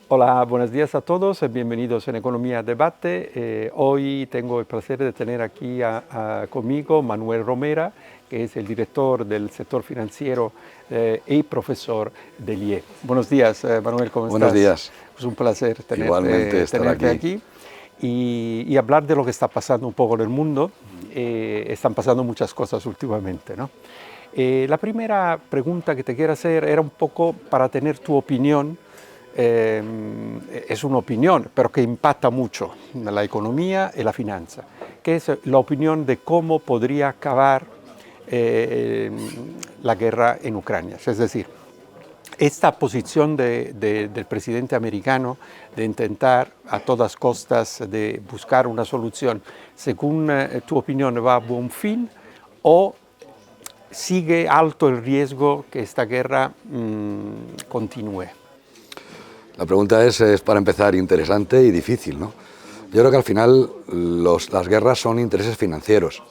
Hola, buenos días a todos, bienvenidos en Economía Debate. Hoy tengo el placer de tener aquí conmigo Manuel Romera, que es el director del sector financiero y profesor del IE. Buenos días, Manuel, ¿cómo estás? Buenos días. Es un placer Igualmente estar aquí y hablar de lo que está pasando un poco en el mundo. Están pasando muchas cosas últimamente, ¿no? La primera pregunta que te quiero hacer era un poco para tener tu opinión. Es una opinión, pero que impacta mucho en la economía y la finanza, que es la opinión de cómo podría acabar la guerra en Ucrania. Es decir, esta posición del presidente americano de intentar a todas costas de buscar una solución, según tu opinión, ¿va a buen fin o sigue alto el riesgo que esta guerra continúe? La pregunta es para empezar, interesante y difícil, ¿no? Yo creo que al final las guerras son intereses financieros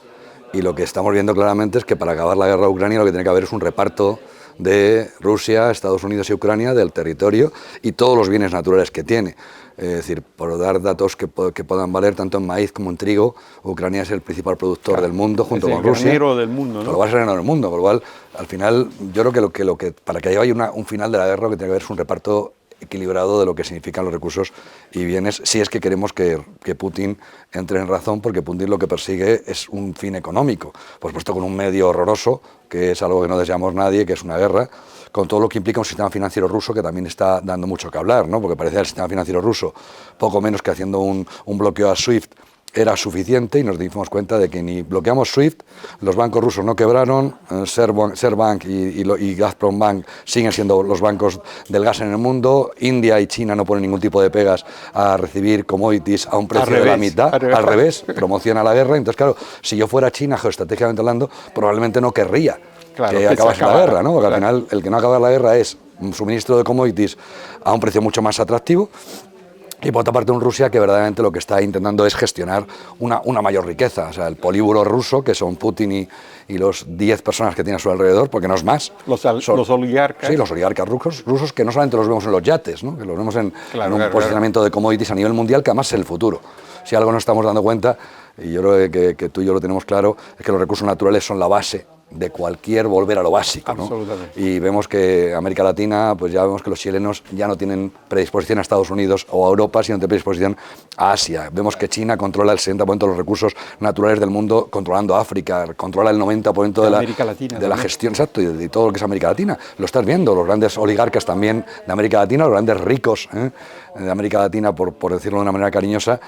y lo que estamos viendo claramente es que para acabar la guerra de Ucrania lo que tiene que haber es un reparto de Rusia, Estados Unidos y Ucrania del territorio y todos los bienes naturales que tiene. Es decir, por dar datos que puedan valer tanto en maíz como en trigo, Ucrania es el principal productor del mundo junto con Rusia. Es el granero del mundo, ¿no? Por lo cual es el granero del mundo, por lo cual al final yo creo que para que haya un final de la guerra lo que tiene que haber es un reparto equilibrado de lo que significan los recursos y bienes, si es que queremos que Putin entre en razón, porque Putin lo que persigue es un fin económico, por supuesto con un medio horroroso, que es algo que no deseamos nadie, que es una guerra, con todo lo que implica un sistema financiero ruso que también está dando mucho que hablar, ¿no? Porque parecía el sistema financiero ruso, poco menos que haciendo un bloqueo a SWIFT, era suficiente y nos dimos cuenta de que ni bloqueamos SWIFT, los bancos rusos no quebraron, Sberbank y Gazprombank siguen siendo los bancos del gas en el mundo, India y China no ponen ningún tipo de pegas a recibir commodities a un precio de la mitad, al revés, promociona la guerra. Entonces, claro, si yo fuera China, geoestratégicamente hablando, probablemente no querría que acabase la guerra, ¿no? Porque al final el que no acaba la guerra es un suministro de commodities a un precio mucho más atractivo. Y por otra parte un Rusia que verdaderamente lo que está intentando es gestionar una mayor riqueza, o sea, el políbulo ruso, que son Putin y los 10 personas que tiene a su alrededor, porque no es más. Los oligarcas. Sí, los oligarcas rusos que no solamente los vemos en los yates, ¿no? Que los vemos en un posicionamiento de commodities a nivel mundial, que además es el futuro. Si algo nos estamos dando cuenta, y yo creo que tú y yo lo tenemos claro, es que los recursos naturales son la base de cualquier volver a lo básico, ¿no? Absolutamente. Y vemos que América Latina, pues ya vemos que los chilenos ya no tienen predisposición a Estados Unidos o a Europa, sino tienen predisposición a Asia. Vemos que China controla el 60% de los recursos naturales del mundo, controlando África, controla el 90% de la gestión, exacto, y de todo lo que es América Latina. Lo estás viendo, los grandes oligarcas también de América Latina, los grandes ricos de América Latina, por decirlo de una manera cariñosa,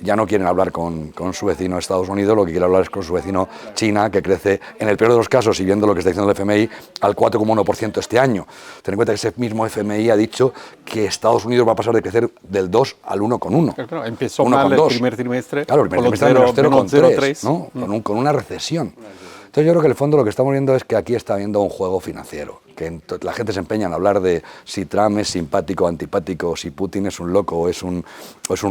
ya no quieren hablar con su vecino Estados Unidos, lo que quiere hablar es con su vecino China, que crece, en el peor de los casos, y viendo lo que está diciendo el FMI, al 4,1% este año. Ten en cuenta que ese mismo FMI ha dicho que Estados Unidos va a pasar de crecer del 2 al 1,1. Claro, empezó mal el primer trimestre. Claro, el primer trimestre menos 0,3, ¿no? Con una recesión. Entonces yo creo que en el fondo lo que estamos viendo es que aquí está habiendo un juego financiero, que la gente se empeña en hablar de si Trump es simpático o antipático, si Putin es un loco o es un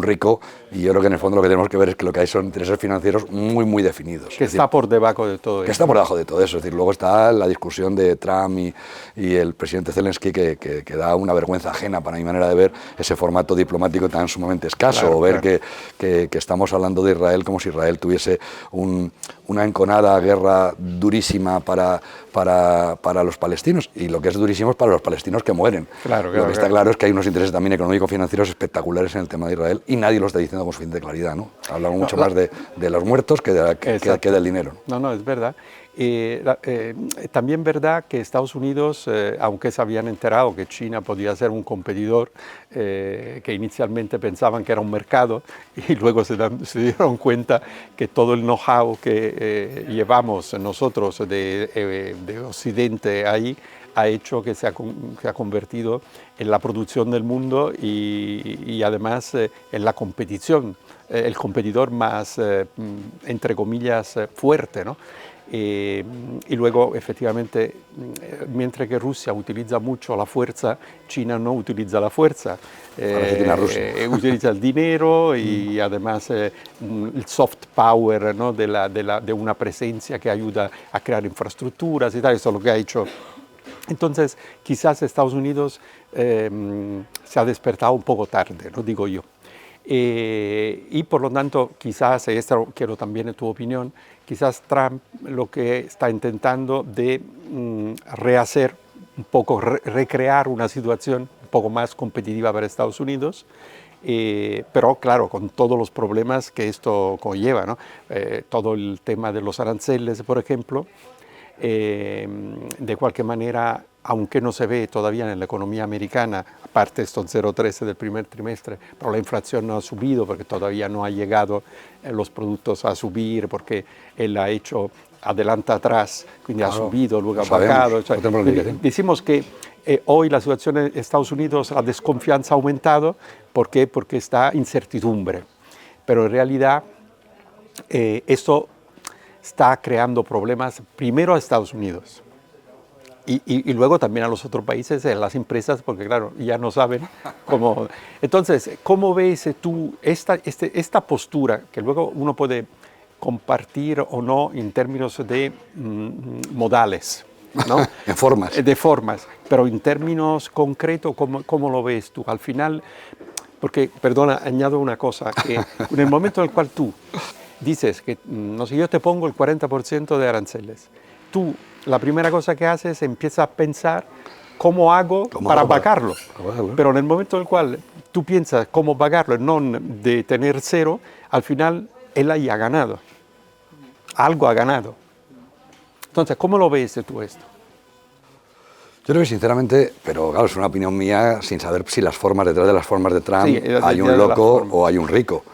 rico, y yo creo que en el fondo lo que tenemos que ver es que lo que hay son intereses financieros muy, muy definidos. Que está por debajo de todo eso. Que está por debajo de todo eso. Es decir, luego está la discusión de Trump y el presidente Zelensky que da una vergüenza ajena, para mi manera de ver, ese formato diplomático tan sumamente escaso, claro, o ver que estamos hablando de Israel como si Israel tuviese una enconada guerra durísima para los palestinos, y lo que es durísimo es para los palestinos que mueren. Claro, lo que está claro es que hay unos intereses también económico-financieros espectaculares en el tema de Israel y nadie lo está diciendo con suficiente claridad, ¿no? Hablamos mucho más de los muertos que del dinero. No, es verdad. También verdad que Estados Unidos, aunque se habían enterado que China podía ser un competidor, que inicialmente pensaban que era un mercado, y luego se dieron cuenta que todo el know-how que llevamos nosotros de Occidente ahí ha hecho que se ha convertido en la producción del mundo y además en la competición, el competidor más, entre comillas, fuerte, ¿no? Y luego, efectivamente, mientras que Rusia utiliza mucho la fuerza, China no utiliza la fuerza, utiliza el dinero y además el soft power, ¿no? de una presencia que ayuda a crear infraestructuras y tal. Eso es lo que ha hecho Entonces, quizás Estados Unidos se ha despertado un poco tarde, no digo yo. Y por lo tanto, quizás, esto quiero también tu opinión, quizás Trump lo que está intentando de rehacer un poco, recrear una situación un poco más competitiva para Estados Unidos, pero claro, con todos los problemas que esto conlleva, ¿no? Todo el tema de los aranceles, por ejemplo, de cualquier manera, aunque no se ve todavía en la economía americana, aparte de estos 0,13 del primer trimestre, pero la inflación no ha subido porque todavía no ha llegado los productos a subir, porque él ha hecho adelante atrás, quindi ha subido, luego ha bajado. Decimos que hoy la situación en Estados Unidos, la desconfianza ha aumentado. ¿Por qué? Porque está incertidumbre. Pero en realidad esto está creando problemas primero a Estados Unidos y luego también a los otros países, a las empresas, porque claro, ya no saben cómo. Entonces, ¿cómo ves tú esta postura que luego uno puede compartir o no en términos de modales? ¿No? En formas. De formas, pero en términos concretos, ¿cómo lo ves tú? Al final, porque, perdona, añado una cosa, que en el momento en el cual tú dices que, no sé, yo te pongo el 40% de aranceles, tú la primera cosa que haces es empiezas a pensar cómo hago para pagarlo. Pero en el momento en el cual tú piensas cómo pagarlo, no de tener cero, al final él ahí ha ganado. Algo ha ganado. Entonces, ¿cómo lo ves tú esto? Yo creo que sinceramente, pero claro, es una opinión mía sin saber si detrás de las formas de Trump hay un loco o hay un rico.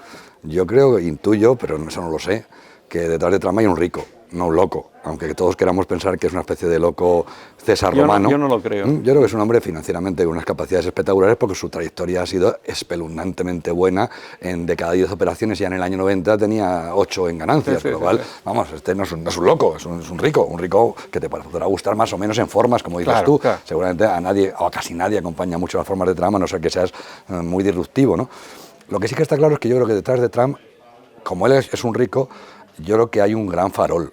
Yo creo, intuyo, pero eso no lo sé, que detrás de Trump hay un rico, no un loco. Aunque todos queramos pensar que es una especie de loco César Romano. Yo no lo creo. Yo creo que es un hombre financieramente con unas capacidades espectaculares porque su trayectoria ha sido espeluznantemente buena. De cada 10 operaciones ya en el año 90 tenía 8 en ganancias, con lo cual, vamos, este no es un loco, es un rico que te podrá gustar más o menos en formas, como dices tú. Claro. Seguramente a nadie, o a casi nadie, acompaña mucho las formas de Trump, a no ser que seas muy disruptivo, ¿no? Lo que sí que está claro es que yo creo que detrás de Trump, como él es un rico, yo creo que hay un gran farol.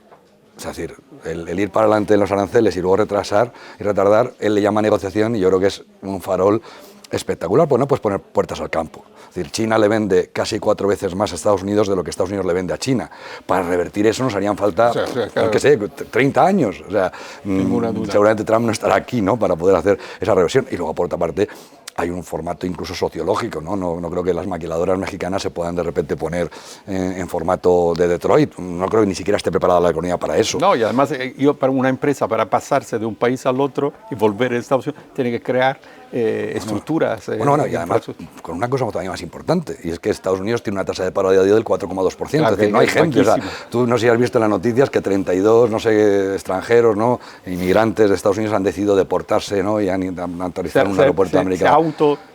Es decir, el ir para adelante en los aranceles y luego retrasar y retardar, él le llama negociación y yo creo que es un farol espectacular, pues no puedes poner puertas al campo. Es decir, China le vende casi 4 veces más a Estados Unidos de lo que Estados Unidos le vende a China. Para revertir eso nos harían falta, claro, qué sé, 30 años. O sea, seguramente Trump no estará aquí, ¿no?, para poder hacer esa reversión. Y luego, por otra parte, hay un formato incluso sociológico, ¿no? No creo que las maquiladoras mexicanas se puedan de repente poner en formato de Detroit. No creo que ni siquiera esté preparada la economía para eso. No, y además para una empresa, para pasarse de un país al otro y volver a Estados Unidos, tiene que crear estructuras. Bueno, y además con una cosa todavía más importante, y es que Estados Unidos tiene una tasa de paro a día de hoy del 4,2%. Claro, es decir, no hay gente. O sea, tú no sé si has visto en las noticias que 32, no sé, extranjeros, ¿no?, inmigrantes de Estados Unidos han decidido deportarse, ¿no?, y han aterrizado en un aeropuerto americano.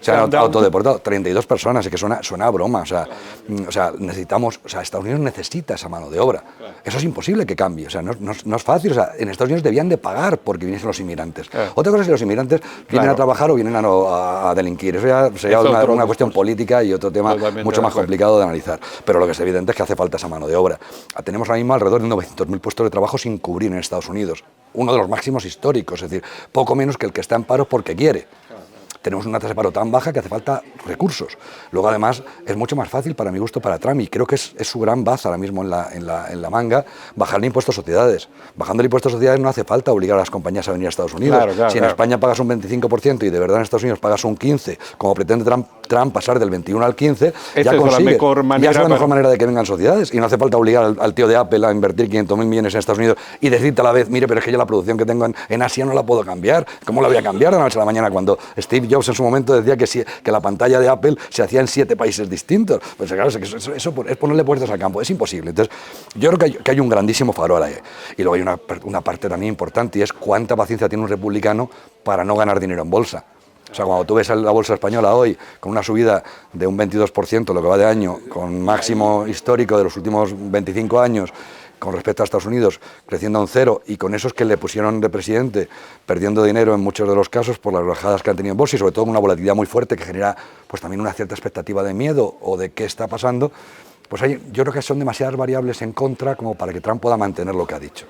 Se han autodeportado 32 personas, es que suena a broma. O sea, Estados Unidos necesita esa mano de obra. Eso es imposible que cambie. O sea, no es fácil. O sea, en Estados Unidos debían de pagar porque viniesen los inmigrantes. Otra cosa es que los inmigrantes vienen a trabajar o vienen a delinquir. Eso ya sería una cuestión política y otro tema mucho más complicado de analizar. Pero lo que es evidente es que hace falta esa mano de obra. Tenemos ahora mismo alrededor de 900.000 puestos de trabajo sin cubrir en Estados Unidos. Uno de los máximos históricos, es decir, poco menos que el que está en paro porque quiere. Tenemos una tasa de paro tan baja que hace falta recursos. Luego, además, es mucho más fácil, para mi gusto, para Trump, y creo que es su gran baza ahora mismo en la manga, bajar el impuesto a sociedades. Bajando el impuesto a sociedades no hace falta obligar a las compañías a venir a Estados Unidos. Si en España pagas un 25% y de verdad en Estados Unidos pagas un 15%, como pretende Trump pasar del 21 al 15, ya consigue. Ya es la mejor manera de que vengan sociedades. Y no hace falta obligar al tío de Apple a invertir 500.000 millones en Estados Unidos y decirte a la vez, mire, pero es que yo la producción que tengo en Asia no la puedo cambiar. ¿Cómo la voy a cambiar de la noche a la mañana cuando Steve Jobs en su momento decía que la pantalla de Apple se hacía en 7 países distintos? Pues claro, eso es ponerle puertas al campo, es imposible. Entonces, yo creo que hay un grandísimo farol ahí. Y luego hay una parte también importante, y es cuánta paciencia tiene un republicano para no ganar dinero en bolsa. O sea, cuando tú ves la bolsa española hoy con una subida de un 22% lo que va de año, con máximo histórico de los últimos 25 años, con respecto a Estados Unidos, creciendo a un 0, y con esos que le pusieron de presidente, perdiendo dinero en muchos de los casos por las bajadas que han tenido en bolsa y sobre todo una volatilidad muy fuerte que genera pues también una cierta expectativa de miedo o de qué está pasando, pues yo creo que son demasiadas variables en contra como para que Trump pueda mantener lo que ha dicho.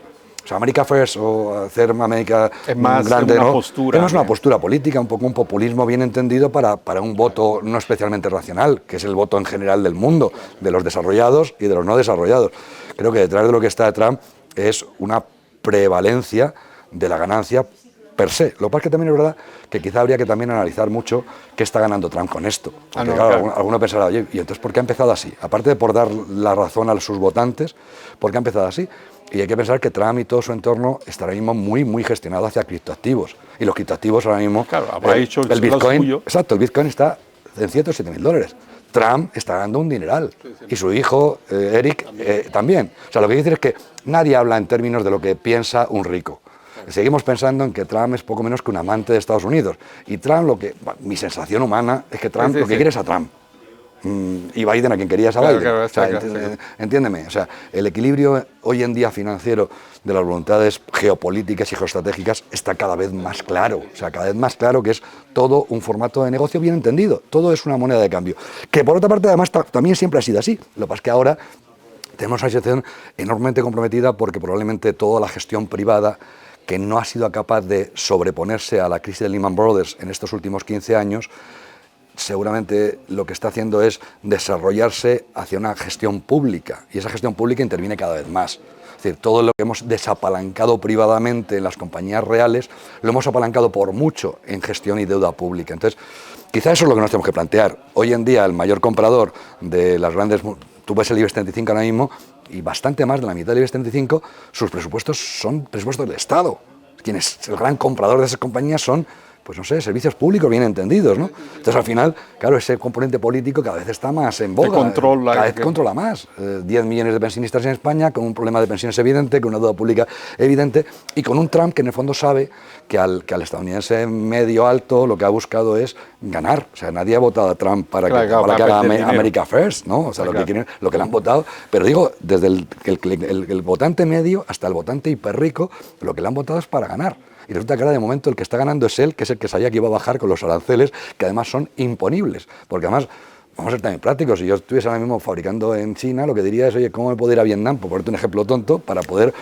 O sea, America First o hacer América es más grande, una ¿no? postura. Es más una postura política, un poco un populismo bien entendido para un voto no especialmente racional, que es el voto en general del mundo, de los desarrollados y de los no desarrollados. Creo que detrás de lo que está Trump es una prevalencia de la ganancia per se. Lo que pasa es que también es verdad que quizá habría que también analizar mucho qué está ganando Trump con esto. Porque claro, alguno pensará, oye, ¿y entonces por qué ha empezado así? Aparte de por dar la razón a sus votantes, ¿por qué ha empezado así? Y hay que pensar que Trump y todo su entorno está ahora mismo muy gestionado hacia criptoactivos. Y los criptoactivos ahora mismo... Claro, ha hecho el Bitcoin, suyo. exacto, el Bitcoin está en $107.000. Trump está ganando un dineral. Y su hijo, Eric, también. O sea, lo que quiere decir es que nadie habla en términos de lo que piensa un rico. Seguimos pensando en que Trump es poco menos que un amante de Estados Unidos. Y Trump, mi sensación humana es que Trump lo que quiere es a Trump. Y Biden a quien quería es a Biden. Claro, o sea, entiéndeme, o sea, el equilibrio hoy en día financiero de las voluntades geopolíticas y geoestratégicas está cada vez más claro. O sea, cada vez más claro que es todo un formato de negocio bien entendido. Todo es una moneda de cambio. Que por otra parte, además, también siempre ha sido así. Lo que pasa es que ahora tenemos una situación enormemente comprometida porque probablemente toda la gestión privada que no ha sido capaz de sobreponerse a la crisis de Lehman Brothers en estos últimos 15 años, seguramente lo que está haciendo es desarrollarse hacia una gestión pública, y esa gestión pública interviene cada vez más. Es decir, todo lo que hemos desapalancado privadamente en las compañías reales, lo hemos apalancado por mucho en gestión y deuda pública. Entonces, quizá eso es lo que nos tenemos que plantear. Hoy en día, el mayor comprador de las grandes... Tú ves el IBEX 35 ahora mismo, y bastante más de la mitad del IBEX 35, sus presupuestos son presupuestos del Estado. Quien es el gran comprador de esas compañías son, pues no sé, servicios públicos bien entendidos, ¿no? Entonces, al final, claro, ese componente político cada vez está más en boga. Cada vez controla más. 10 millones de pensionistas en España, con un problema de pensiones evidente, con una deuda pública evidente, y con un Trump que en el fondo sabe que al estadounidense medio alto lo que ha buscado es ganar. O sea, nadie ha votado a Trump para que haga America First, ¿no? O sea, lo que le han votado. Pero digo, desde el votante medio hasta el votante hiperrico, lo que le han votado es para ganar. Y resulta que ahora de momento el que está ganando es él, que es el que sabía que iba a bajar con los aranceles, que además son imponibles. Porque además, vamos a ser también prácticos, si yo estuviese ahora mismo fabricando en China, lo que diría es, oye, ¿cómo me puedo ir a Vietnam? Por ponerte un ejemplo tonto, para poder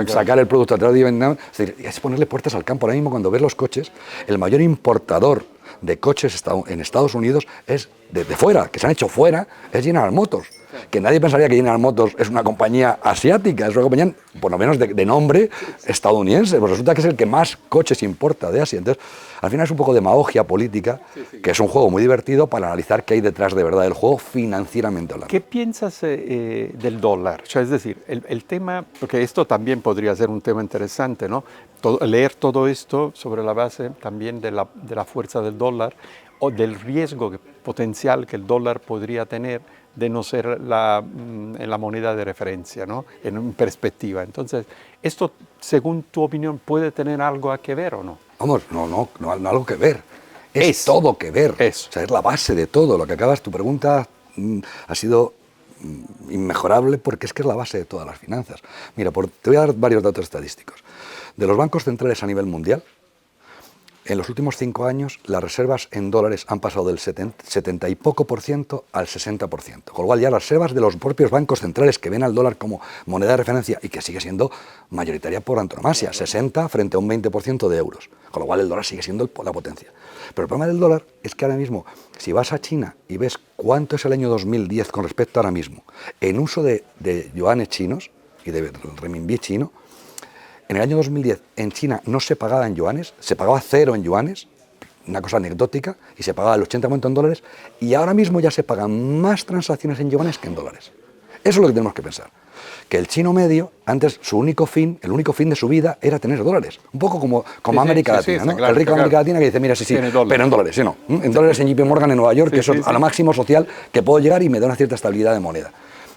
sacar el producto a través de Vietnam. Es decir, es ponerle puertas al campo. Ahora mismo cuando ves los coches, el mayor importador de coches en Estados Unidos es de fuera, que se han hecho fuera, es General Motors. Que nadie pensaría que General Motors es una compañía asiática, es una compañía, por lo menos de nombre, estadounidense. Pues resulta que es el que más coches importa de Asia. Entonces, al final es un poco demagogia política, que es un juego muy divertido para analizar qué hay detrás de verdad del juego financieramente hablando. ¿Qué piensas del dólar? O sea, es decir, el tema, porque esto también podría ser un tema interesante, ¿no? Leer todo esto sobre la base también de la fuerza del dólar o del riesgo potencial que el dólar podría tener de no ser en la moneda de referencia, ¿no? En perspectiva. Entonces, ¿esto, según tu opinión, puede tener algo a que ver o no? Vamos, no algo que ver. Es todo que ver. O sea, es la base de todo. Lo que acabas, tu pregunta ha sido inmejorable porque es que es la base de todas las finanzas. Mira, te voy a dar varios datos estadísticos. De los bancos centrales a nivel mundial, en los últimos 5 años, las reservas en dólares han pasado del 70 y poco por ciento al 60%. Con lo cual ya las reservas de los propios bancos centrales que ven al dólar como moneda de referencia y que sigue siendo mayoritaria por antonomasia, 60 frente a un 20% de euros. Con lo cual el dólar sigue siendo la potencia. Pero el problema del dólar es que ahora mismo, si vas a China y ves cuánto es el año 2010 con respecto a ahora mismo, en uso de yuanes chinos y de renminbi chino, en el año 2010 en China no se pagaba en yuanes, se pagaba 0 en yuanes, una cosa anecdótica, y se pagaba el 80% en dólares, y ahora mismo ya se pagan más transacciones en yuanes que en dólares. Eso es lo que tenemos que pensar. Que el chino medio, antes el único fin de su vida era tener dólares. Un poco como América Latina, ¿no? Claro, el rico de América Latina que dice, mira, sí, pero en dólares, sí, no. En dólares en JP Morgan en Nueva York, que eso es a lo máximo social que puedo llegar y me da una cierta estabilidad de moneda.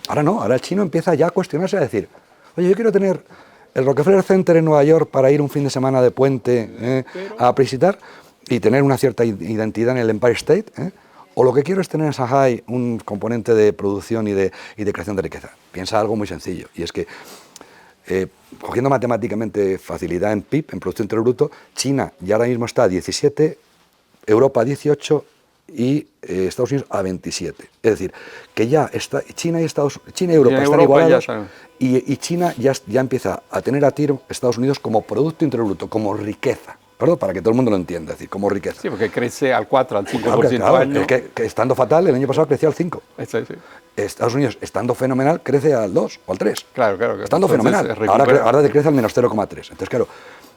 Ahora no, ahora el chino empieza ya a cuestionarse, a decir, oye, yo quiero tener el Rockefeller Center en Nueva York para ir un fin de semana de puente a visitar y tener una cierta identidad en el Empire State, o lo que quiero es tener en Shanghai un componente de producción y de creación de riqueza. Piensa algo muy sencillo, y es que cogiendo matemáticamente facilidad en PIB, en Producto Interior Bruto, China ya ahora mismo está a 17, Europa 18 y Estados Unidos a 27. Es decir, que ya está, China y Europa en están Europa igualados ya y China ya empieza a tener a tiro Estados Unidos como Producto Interior Bruto, como riqueza. ¿Perdón? Para que todo el mundo lo entienda, es decir, como riqueza. Sí, porque crece al 4, al 5% Claro, año. es que estando fatal, el año pasado crecía al 5. Sí. Estados Unidos, estando fenomenal, crece al 2 o al 3. Claro. Estando Entonces, fenomenal. Ahora decrece al menos 0,3. Entonces, claro,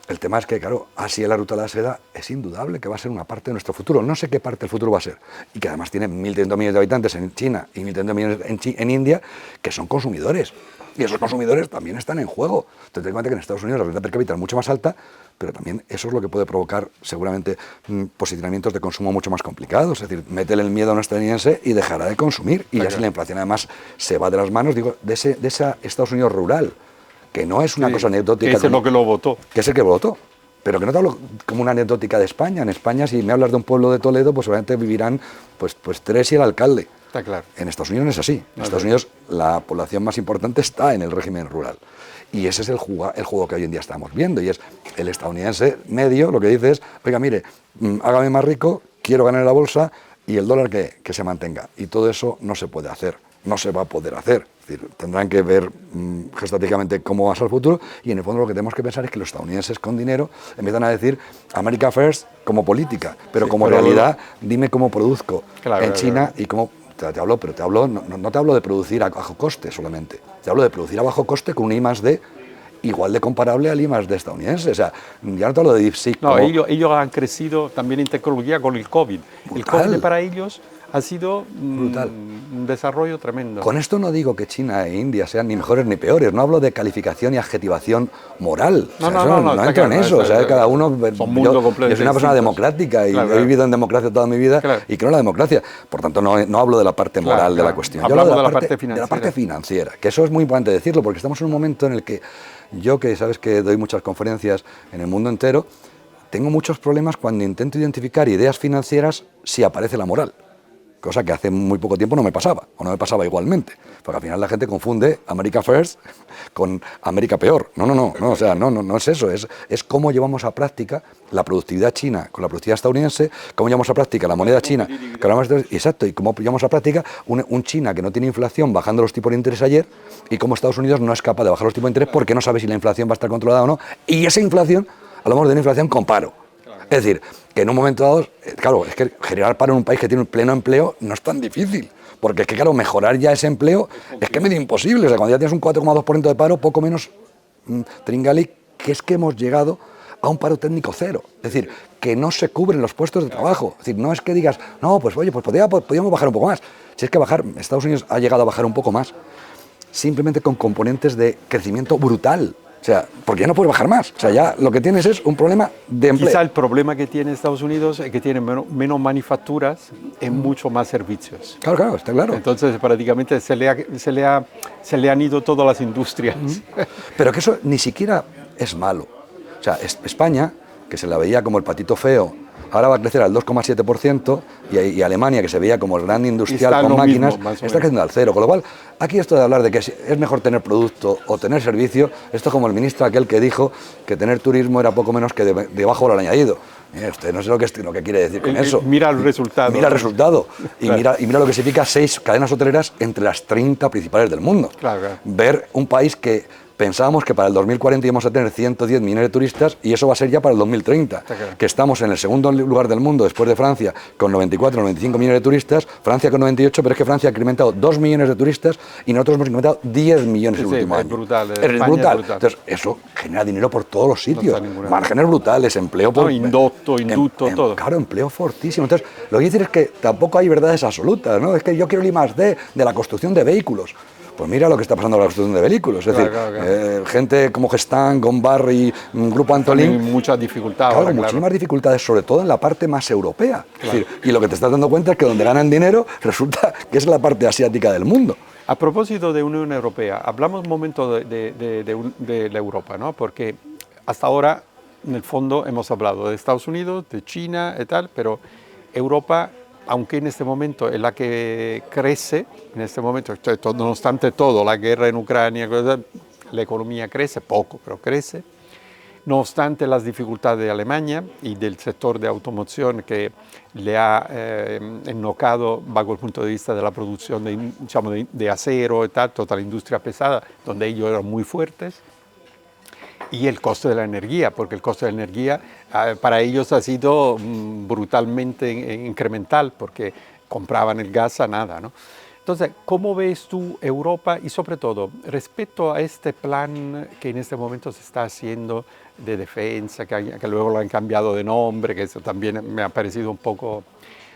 el tema es que, claro, Asia y la ruta de la seda es indudable que va a ser una parte de nuestro futuro. No sé qué parte del futuro va a ser. Y que además tiene 1.300 millones de habitantes en China y 1.300 millones en India, que son consumidores. Y esos consumidores también están en juego. Entonces, ten en cuenta que en Estados Unidos la renta per cápita es mucho más alta, pero también eso es lo que puede provocar seguramente posicionamientos de consumo mucho más complicados. Es decir, métele el miedo a un estadounidense y dejará de consumir. Y ya si la inflación además se va de las manos, digo, de ese Estados Unidos rural, que no es una cosa anecdótica. Que es lo que lo votó. Que es el que votó. Pero que no te hablo como una anecdótica de España. En España, si me hablas de un pueblo de Toledo, pues seguramente vivirán pues 3 y el alcalde. Está claro. En Estados Unidos no es así. En Estados Unidos la población más importante está en el régimen rural. Y ese es el juego que hoy en día estamos viendo. Y es el estadounidense medio, lo que dice es, oiga, mire, hágame más rico, quiero ganar en la bolsa y el dólar que se mantenga. Y todo eso no se puede hacer, no se va a poder hacer. Es decir, tendrán que ver geoestratégicamente cómo va a ser el futuro y en el fondo lo que tenemos que pensar es que los estadounidenses con dinero empiezan a decir America First como política, pero como realidad dime cómo produzco en China y cómo... Te hablo, no te hablo de producir a bajo coste solamente, te hablo de producir a bajo coste con un I+D igual de comparable al I+D estadounidense. O sea, ya no te hablo de DeepSeek. No, ellos han crecido también en tecnología con el COVID. Brutal. El COVID para ellos ha sido brutal. Un desarrollo tremendo. Con esto no digo que China e India sean ni mejores ni peores, no hablo de calificación y adjetivación moral. No entro en eso. O sea, cada uno... Yo soy una persona democrática y he vivido en democracia toda mi vida y creo en la democracia. Por tanto, no hablo de la parte moral de la cuestión. Yo hablo de la parte financiera, que eso es muy importante decirlo, porque estamos en un momento en el que yo, que sabes que doy muchas conferencias en el mundo entero, tengo muchos problemas cuando intento identificar ideas financieras si aparece la moral. Cosa que hace muy poco tiempo no me pasaba, o no me pasaba igualmente. Porque al final la gente confunde America First con América peor. No, o sea, no es eso, es cómo llevamos a práctica la productividad china con la productividad estadounidense, cómo llevamos a práctica la moneda china con la moneda estadounidense, exacto, y cómo llevamos a práctica un China que no tiene inflación bajando los tipos de interés ayer, y cómo Estados Unidos no es capaz de bajar los tipos de interés porque no sabe si la inflación va a estar controlada o no, y esa inflación, hablamos de una inflación con paro. Es decir, que en un momento dado, claro, es que generar paro en un país que tiene un pleno empleo no es tan difícil, porque es que, claro, mejorar ya ese empleo es que es medio imposible. O sea, cuando ya tienes un 4,2% de paro, poco menos Tringali, que es que hemos llegado a un paro técnico cero. Es decir, que no se cubren los puestos de trabajo. Es decir, no es que digas, no, pues oye, pues podríamos bajar un poco más. Si es que Estados Unidos ha llegado a bajar un poco más, simplemente con componentes de crecimiento brutal. O sea, porque ya no puedes bajar más. O sea, ya lo que tienes es un problema de empleo. Quizá el problema que tiene Estados Unidos es que tiene menos manufacturas y mucho más servicios. Claro, está claro. Entonces, prácticamente se le han ido todas las industrias. Pero que eso ni siquiera es malo. O sea, España, que se la veía como el patito feo, ahora va a crecer al 2,7% y Alemania, que se veía como el gran industrial con máquinas, está creciendo al 0%. Con lo cual, aquí esto de hablar de que es mejor tener producto o tener servicio, esto es como el ministro aquel que dijo que tener turismo era poco menos que de bajo valor añadido. Mira, usted no sé lo que quiere decir con eso. Mira el resultado. Mira el resultado. Y, claro. mira lo que significa 6 cadenas hoteleras entre las 30 principales del mundo. Claro. Ver un país que pensábamos que para el 2040 íbamos a tener 110 millones de turistas y eso va a ser ya para el 2030. Claro. Que estamos en el segundo lugar del mundo después de Francia con 94 o 95 millones de turistas, Francia con 98, pero es que Francia ha incrementado 2 millones de turistas y nosotros hemos incrementado 10 millones el último año. Brutal, es brutal. Entonces, eso genera dinero por todos los sitios. Márgenes brutales, empleo por... Inducto, todo. Claro, empleo fortísimo. Entonces, lo que quiero decir es que tampoco hay verdades absolutas, ¿no? Es que yo quiero el I+D de la construcción de vehículos. Pues mira lo que está pasando con la construcción de vehículos. Es decir, gente como Gestamp, Gombarri, Grupo Antolín. Muchas dificultades. Muchísimas dificultades, sobre todo en la parte más europea. Es decir, y lo que te estás dando cuenta es que donde ganan dinero resulta que es la parte asiática del mundo. A propósito de Unión Europea, hablamos un momento de la Europa, ¿no? Porque hasta ahora, en el fondo, hemos hablado de Estados Unidos, de China y tal, pero Europa, aunque en este momento es la que crece, en este momento, no obstante todo, la guerra en Ucrania, la economía crece poco, pero crece. No obstante las dificultades de Alemania y del sector de automoción que le ha ennocado bajo el punto de vista de la producción de acero y tal, toda la industria pesada, donde ellos eran muy fuertes, y el costo de la energía, porque el costo de la energía para ellos ha sido brutalmente incremental, porque compraban el gas a nada, ¿no? Entonces, ¿cómo ves tú Europa y sobre todo respecto a este plan que en este momento se está haciendo de defensa, que luego lo han cambiado de nombre, que eso también me ha parecido un poco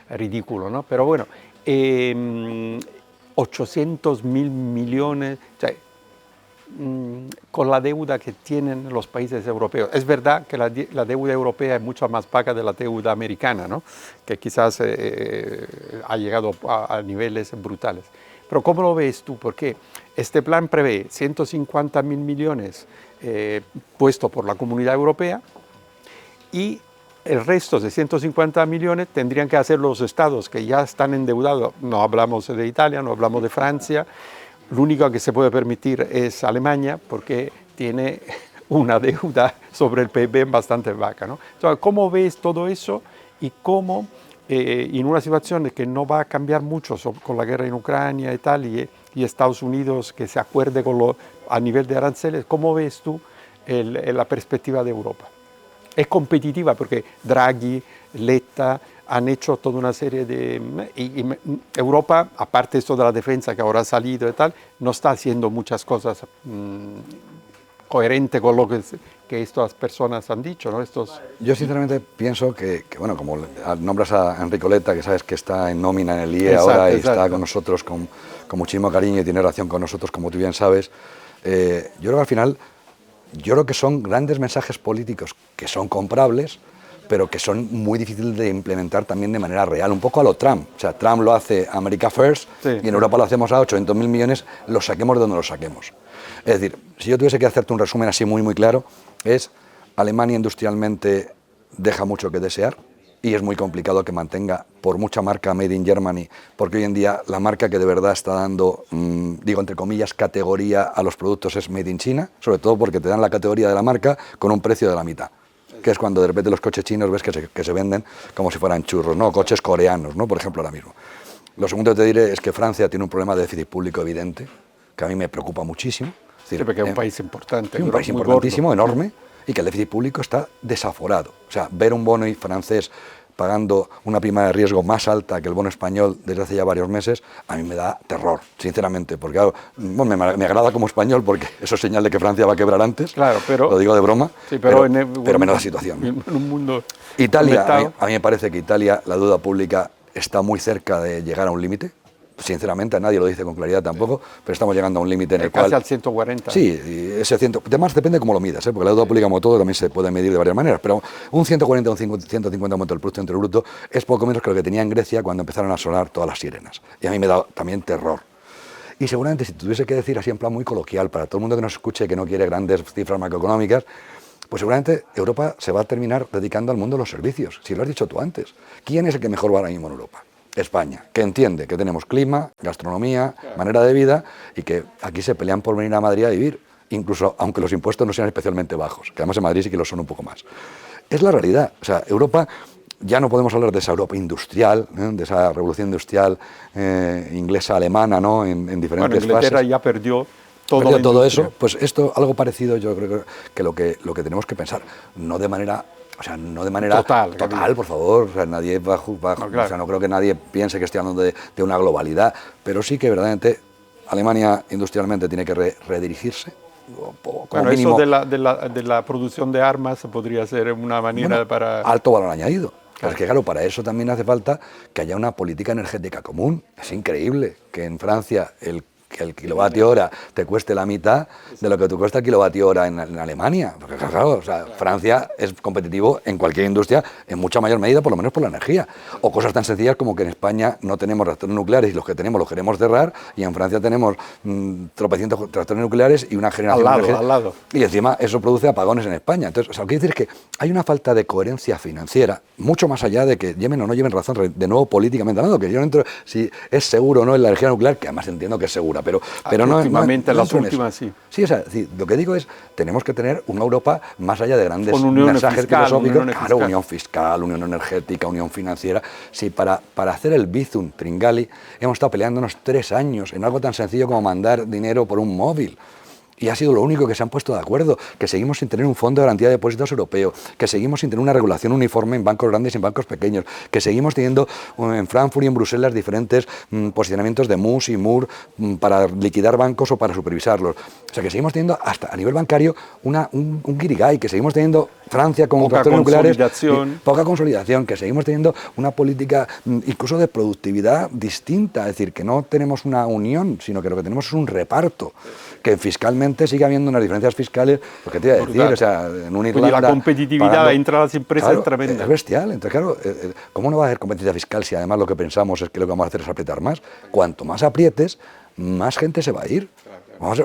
ridículo, ¿no? Pero bueno, 800.000 millones, o sea, con la deuda que tienen los países europeos. Es verdad que la deuda europea es mucho más baja de la deuda americana, ¿no? Que quizás ha llegado a niveles brutales. Pero ¿cómo lo ves tú? Porque este plan prevé 150.000 millones puesto por la Comunidad Europea y el resto de 150 millones tendrían que hacer los estados que ya están endeudados. No hablamos de Italia, no hablamos de Francia. Lo único que se puede permitir es Alemania porque tiene una deuda sobre el PIB bastante baja, ¿no? Entonces, ¿cómo ves todo eso y cómo en una situación que no va a cambiar mucho con la guerra en Ucrania y tal, y Estados Unidos que se acuerde a nivel de aranceles, cómo ves tú la perspectiva de Europa? Es competitiva porque Draghi, Letta han hecho toda una serie de... Y Europa, aparte de esto de la defensa que ahora ha salido y tal, no está haciendo muchas cosas coherentes con lo que estas personas han dicho, ¿no? Yo sinceramente pienso que, bueno, como nombras a Enrico Letta, que sabes que está en nómina en el IE ahora y está con nosotros con muchísimo cariño y tiene relación con nosotros, como tú bien sabes, yo creo que al final, yo creo que son grandes mensajes políticos que son comprables, pero que son muy difíciles de implementar también de manera real, un poco a lo Trump. O sea, Trump lo hace America First, sí, y en Europa lo hacemos a 800.000 millones, lo saquemos de donde lo saquemos. Es decir, si yo tuviese que hacerte un resumen así muy claro, es Alemania industrialmente deja mucho que desear y es muy complicado que mantenga por mucha marca Made in Germany, porque hoy en día la marca que de verdad está dando, digo entre comillas, categoría a los productos es Made in China, sobre todo porque te dan la categoría de la marca con un precio de la mitad, que es cuando de repente los coches chinos ves que se venden como si fueran churros, ¿no? Coches coreanos, ¿no? Por ejemplo, ahora mismo. Lo segundo que te diré es que Francia tiene un problema de déficit público evidente, que a mí me preocupa muchísimo. Es decir, sí, porque es un país importante. Un país importantísimo, gordo, enorme, y que el déficit público está desaforado. O sea, ver un bono francés pagando una prima de riesgo más alta que el bono español desde hace ya varios meses, a mí me da terror, sinceramente, porque bueno, me agrada como español porque eso es señal de que Francia va a quebrar antes, claro, pero, lo digo de broma, sí, pero menos la situación. En un mundo Italia, a mí me parece que Italia, la deuda pública está muy cerca de llegar a un límite. Sinceramente, nadie lo dice con claridad tampoco, pero estamos llegando a un límite en el cual... Casi al 140. Sí, y ese 100... Además, depende de cómo lo midas, porque la deuda pública, como todo, también se puede medir de varias maneras, pero un 140 o un 150 aumento del Producto Interior Bruto es poco menos que lo que tenía en Grecia cuando empezaron a sonar todas las sirenas. Y a mí me da también terror. Y seguramente, si tuviese que decir así en plan muy coloquial, para todo el mundo que nos escuche y que no quiere grandes cifras macroeconómicas, pues seguramente Europa se va a terminar dedicando al mundo de los servicios, si lo has dicho tú antes. ¿Quién es el que mejor va ahora mismo en Europa? España, que entiende que tenemos clima, gastronomía, manera de vida y que aquí se pelean por venir a Madrid a vivir, incluso aunque los impuestos no sean especialmente bajos, que además en Madrid sí que lo son un poco más. Es la realidad, o sea, Europa, ya no podemos hablar de esa Europa industrial, de esa revolución industrial inglesa, alemana, ¿no? En diferentes fases. Inglaterra ya perdió todo eso, pues esto, algo parecido, yo creo que lo que tenemos que pensar, no de manera total, por favor, o sea, nadie no, claro. O sea, no creo que nadie piense que estoy hablando de una globalidad, pero sí que verdaderamente Alemania industrialmente tiene que redirigirse. Bueno, mínimo, eso de la producción de armas podría ser una manera para... Alto valor añadido. Claro. Es que claro, para eso también hace falta que haya una política energética común. Es increíble que en Francia que el kilovatio hora te cueste la mitad de lo que te cuesta el kilovatio hora en Alemania. Porque claro, o sea, Francia es competitivo en cualquier industria en mucha mayor medida, por lo menos por la energía. O cosas tan sencillas como que en España no tenemos reactores nucleares y los que tenemos los queremos cerrar, y en Francia tenemos tropecientos reactores nucleares y una generación al lado. Y encima eso produce apagones en España. Entonces, o sea, lo que quiero decir es que hay una falta de coherencia financiera, mucho más allá de que lleven o no lleven razón, de nuevo políticamente hablando, que yo no entro si es seguro o no en la energía nuclear, que además entiendo que es segura. ahora, pero no últimamente, no las entro en últimas eso. sí. Sí, o sea, lo que digo es, tenemos que tener una Europa más allá de grandes con unión mensajes fiscal, filosóficos, unión claro, fiscal. unión fiscal, unión energética, unión financiera. Sí, para hacer el Bizum Tringali hemos estado peleándonos 3 años en algo tan sencillo como mandar dinero por un móvil. Y ha sido lo único que se han puesto de acuerdo, que seguimos sin tener un fondo de garantía de depósitos europeo, que seguimos sin tener una regulación uniforme en bancos grandes y en bancos pequeños, que seguimos teniendo en Frankfurt y en Bruselas diferentes posicionamientos de MUS y MUR para liquidar bancos o para supervisarlos. O sea, que seguimos teniendo hasta a nivel bancario un guirigay, que seguimos teniendo Francia con reactores nucleares, poca consolidación, que seguimos teniendo una política incluso de productividad distinta, es decir, que no tenemos una unión, sino que lo que tenemos es un reparto, que fiscalmente sigue habiendo unas diferencias fiscales, lo que te iba a decir, o sea, en una Irlanda... Y la competitividad entre las empresas es tremenda. Es bestial, entonces claro, ¿cómo no va a haber competitividad fiscal si además lo que pensamos es que lo que vamos a hacer es apretar más? Cuanto más aprietes, más gente se va a ir.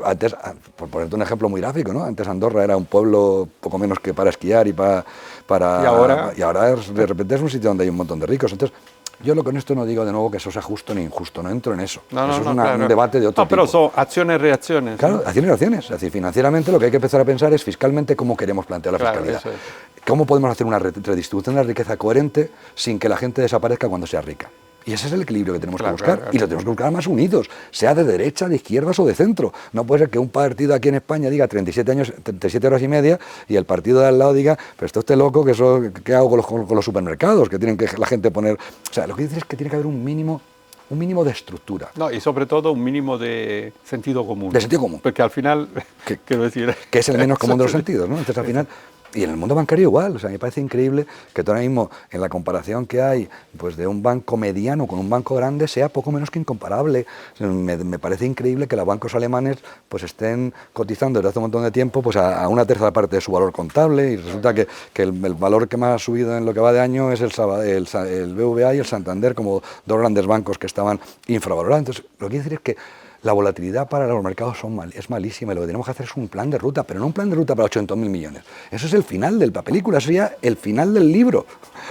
Antes, por ponerte un ejemplo muy gráfico, ¿no? Antes Andorra era un pueblo poco menos que para esquiar y y ahora de repente es un sitio donde hay un montón de ricos. Entonces, yo con esto no digo de nuevo que eso sea justo ni injusto, no entro en eso. Eso es un debate de otro tipo. Pero son acciones y reacciones. Claro, acciones y reacciones. Es decir, financieramente lo que hay que empezar a pensar es fiscalmente cómo queremos plantear la fiscalidad. ¿Cómo podemos hacer una redistribución de la riqueza coherente sin que la gente desaparezca cuando sea rica? Y ese es el equilibrio que tenemos que buscar, y lo tenemos que buscar más unidos, sea de derecha, de izquierdas o de centro. No puede ser que un partido aquí en España diga 37 horas y media y el partido de al lado diga, pero esto esté loco, ¿qué hago con los supermercados? Que tienen que la gente poner... O sea, lo que dices es que tiene que haber un mínimo de estructura. No, y sobre todo un mínimo de sentido común. De sentido común. Porque al final, quiero decir... Que es el menos común de los sentidos, ¿no? Entonces al final... Y en el mundo bancario igual, o sea, me parece increíble que ahora mismo en la comparación que hay pues de un banco mediano con un banco grande sea poco menos que incomparable. Me parece increíble que los bancos alemanes pues estén cotizando desde hace un montón de tiempo pues a una tercera parte de su valor contable y resulta que el valor que más ha subido en lo que va de año es el BBVA y el Santander como dos grandes bancos que estaban infravalorados. Entonces, lo que quiero decir es que la volatilidad para los mercados es malísima y lo que tenemos que hacer es un plan de ruta, pero no un plan de ruta para 800.000 millones. Eso es el final de la película, eso sería el final del libro.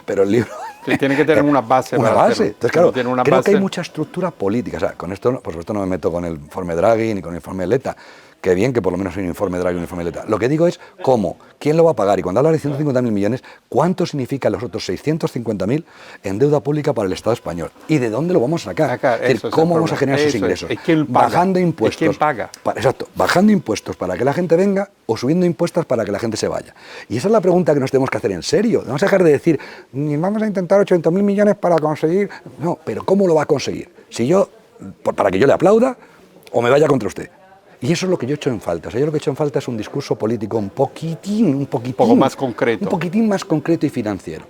Pero el libro... Sí, tiene que tener una base. Una base. Entonces, claro, creo que hay mucha estructura estructura política. O sea, con esto, por supuesto, no me meto con el informe Draghi ni con el informe Letta. Qué bien que por lo menos hay un informe Draghi y un informe Letta. Lo que digo es cómo, quién lo va a pagar. Y cuando habla de 150.000 millones, ¿cuánto significa los otros 650.000 en deuda pública para el Estado español? ¿Y de dónde lo vamos a sacar? Es decir, ¿cómo vamos a generar esos ingresos? Bajando impuestos. ¿Quién paga? Exacto, bajando impuestos para que la gente venga o subiendo impuestos para que la gente se vaya. Y esa es la pregunta que nos tenemos que hacer en serio. Vamos a dejar de decir, vamos a intentar 800.000 millones para conseguir... No, pero ¿cómo lo va a conseguir? Si yo, para que yo le aplauda o me vaya contra usted. Y eso es lo que yo he hecho en falta. O sea, yo lo que he hecho en falta es un discurso político un poquitín más concreto. Un poquitín más concreto y financiero.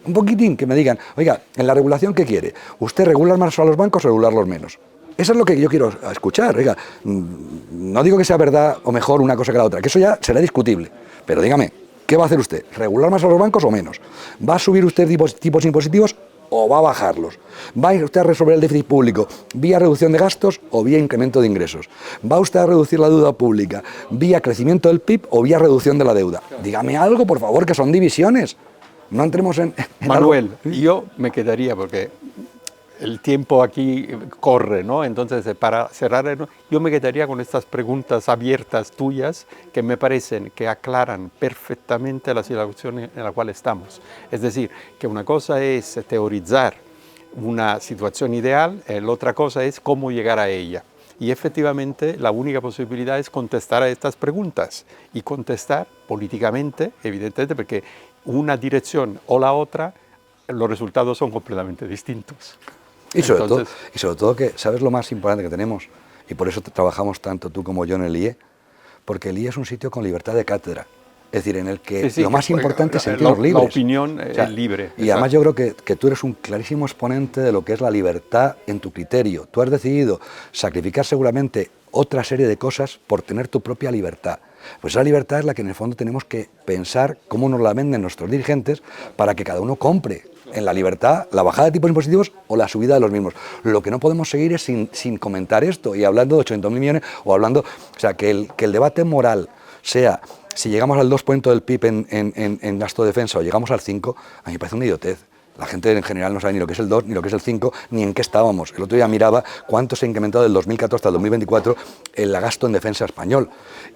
Un poquitín, que me digan, oiga, en la regulación, ¿qué quiere? ¿Usted regular más a los bancos o regularlos menos? Eso es lo que yo quiero escuchar. Oiga, no digo que sea verdad o mejor una cosa que la otra, que eso ya será discutible. Pero dígame, ¿qué va a hacer usted? ¿Regular más a los bancos o menos? ¿Va a subir usted tipos impositivos o va a bajarlos? ¿Va usted a resolver el déficit público vía reducción de gastos o vía incremento de ingresos? ¿Va usted a reducir la deuda pública vía crecimiento del PIB o vía reducción de la deuda? Dígame algo, por favor, que son divisiones. No entremos en Manuel, yo me quedaría porque el tiempo aquí corre, ¿no? Entonces, para cerrar, yo me quedaría con estas preguntas abiertas tuyas que me parecen que aclaran perfectamente la situación en la cual estamos. Es decir, que una cosa es teorizar una situación ideal, la otra cosa es cómo llegar a ella. Y efectivamente, la única posibilidad es contestar a estas preguntas y contestar políticamente, evidentemente, porque una dirección o la otra, los resultados son completamente distintos. Y sobre todo que, ¿sabes lo más importante que tenemos? Y por eso trabajamos tanto tú como yo en el IE, porque el IE es un sitio con libertad de cátedra. Es decir, en el que lo más importante es sentirnos libres. La opinión es libre. Y además yo creo que tú eres un clarísimo exponente de lo que es la libertad en tu criterio. Tú has decidido sacrificar seguramente otra serie de cosas por tener tu propia libertad. Pues esa libertad es la que en el fondo tenemos que pensar cómo nos la venden nuestros dirigentes para que cada uno compre en la libertad la bajada de tipos impositivos o la subida de los mismos. Lo que no podemos seguir es sin comentar esto y hablando de 800.000 millones o hablando, o sea, que el debate moral sea si llegamos al 2% del PIB en gasto de defensa o llegamos al 5%, a mí me parece una idiotez. La gente en general no sabe ni lo que es el 2, ni lo que es el 5, ni en qué estábamos. El otro día miraba cuánto se ha incrementado del 2014 al 2024 el gasto en defensa español.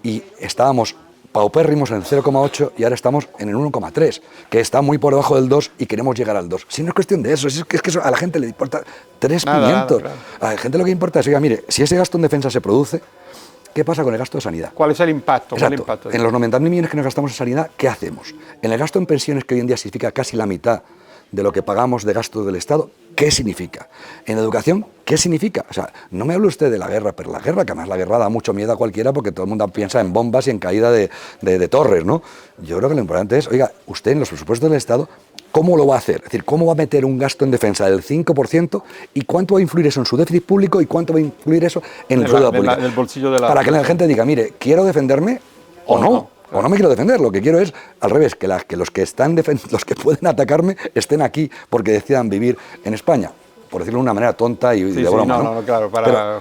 Y estábamos paupérrimos en el 0,8 y ahora estamos en el 1,3, que está muy por debajo del 2 y queremos llegar al 2. Si no es cuestión de eso, es que eso a la gente le importa tres pimientos. Claro. A la gente lo que importa es, oiga, mire, si ese gasto en defensa se produce, ¿qué pasa con el gasto de sanidad? ¿Cuál es el impacto? Exacto. En los 90.000 millones que nos gastamos en sanidad, ¿qué hacemos? En el gasto en pensiones, que hoy en día significa casi la mitad de lo que pagamos de gasto del Estado, ¿qué significa? En educación, ¿qué significa? O sea, no me hable usted de la guerra, pero la guerra, que además la guerra da mucho miedo a cualquiera porque todo el mundo piensa en bombas y en caída de torres, ¿no? Yo creo que lo importante es, oiga, usted en los presupuestos del Estado, ¿cómo lo va a hacer? Es decir, ¿cómo va a meter un gasto en defensa del 5% y cuánto va a influir eso en su déficit público y cuánto va a influir eso en el sueldo público? En el bolsillo de la... Para que la gente diga, mire, ¿quiero defenderme o no? O no me quiero defender, lo que quiero es, al revés, que los que pueden atacarme estén aquí porque decidan vivir en España, por decirlo de una manera tonta y de broma. No, claro,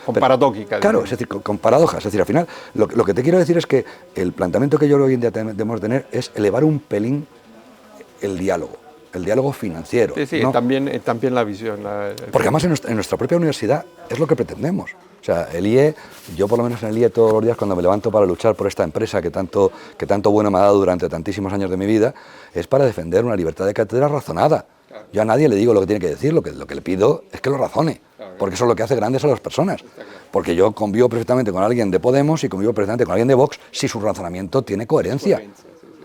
con paradójica. Claro, es decir, con paradojas. Es decir, al final, lo que te quiero decir es que el planteamiento que yo creo que hoy en día debemos tener es elevar un pelín el diálogo financiero. Sí, ¿no? también la visión. Porque además en nuestra propia universidad es lo que pretendemos. O sea, el IE, yo por lo menos en el IE todos los días cuando me levanto para luchar por esta empresa que tanto bueno me ha dado durante tantísimos años de mi vida, es para defender una libertad de cátedra razonada. Claro. Yo a nadie le digo lo que tiene que decir, lo que le pido es que lo razone, porque eso es lo que hace grandes a las personas. Porque yo convivo perfectamente con alguien de Podemos y convivo perfectamente con alguien de Vox si su razonamiento tiene coherencia.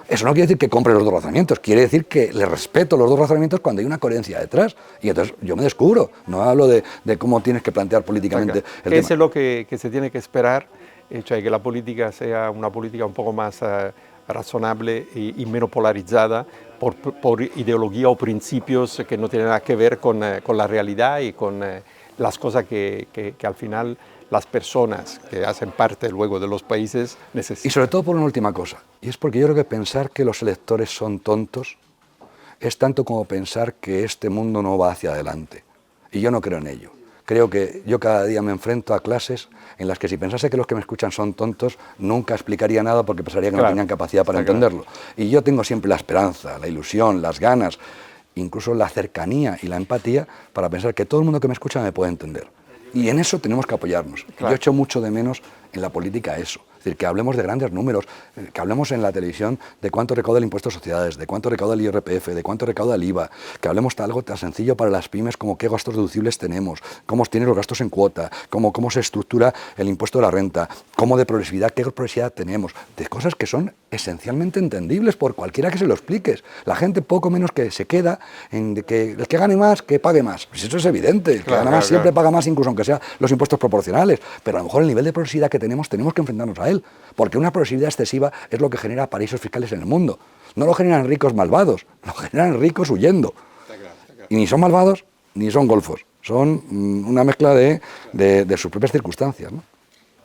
Eso no quiere decir que compre los dos razonamientos, quiere decir que le respeto los dos razonamientos cuando hay una coherencia detrás. Y entonces yo me descubro, no hablo de cómo tienes que plantear políticamente el tema. Eso es lo que se tiene que esperar, cioè que la política sea una política un poco más razonable y menos polarizada por ideología o principios que no tienen nada que ver con la realidad y con las cosas que al final las personas que hacen parte luego de los países necesitan. Y sobre todo por una última cosa, y es porque yo creo que pensar que los electores son tontos es tanto como pensar que este mundo no va hacia adelante. Y yo no creo en ello. Creo que yo cada día me enfrento a clases en las que si pensase que los que me escuchan son tontos, nunca explicaría nada porque pensaría que no tenían capacidad para entenderlo. Y yo tengo siempre la esperanza, la ilusión, las ganas, incluso la cercanía y la empatía para pensar que todo el mundo que me escucha me puede entender. Y en eso tenemos que apoyarnos. Claro. Yo echo mucho de menos en la política eso. Es decir, que hablemos de grandes números, que hablemos en la televisión de cuánto recauda el impuesto de sociedades, de cuánto recauda el IRPF, de cuánto recauda el IVA, que hablemos de algo tan sencillo para las pymes como qué gastos deducibles tenemos, cómo tienen los gastos en cuota, cómo se estructura el impuesto de la renta, cómo de progresividad, qué progresividad tenemos, de cosas que son esencialmente entendibles por cualquiera que se lo expliques. La gente poco menos que se queda en que el que gane más, que pague más. Pues eso es evidente, el que gana más siempre paga más, incluso aunque sean los impuestos proporcionales, pero a lo mejor el nivel de progresividad que tenemos que enfrentarnos a él, porque una progresividad excesiva es lo que genera paraísos fiscales en el mundo. No lo generan ricos malvados, lo generan ricos huyendo. Y ni son malvados ni son golfos, son una mezcla de sus propias circunstancias, ¿no?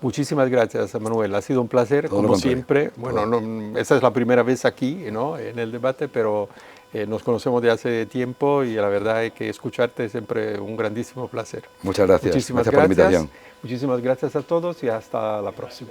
Muchísimas gracias, Manuel. Ha sido un placer, como siempre. Bueno, esta es la primera vez aquí, ¿no?, en el debate, pero nos conocemos de hace tiempo y la verdad es que escucharte es siempre un grandísimo placer. Muchas gracias. Muchísimas gracias por la invitación. Muchísimas gracias a todos y hasta la próxima.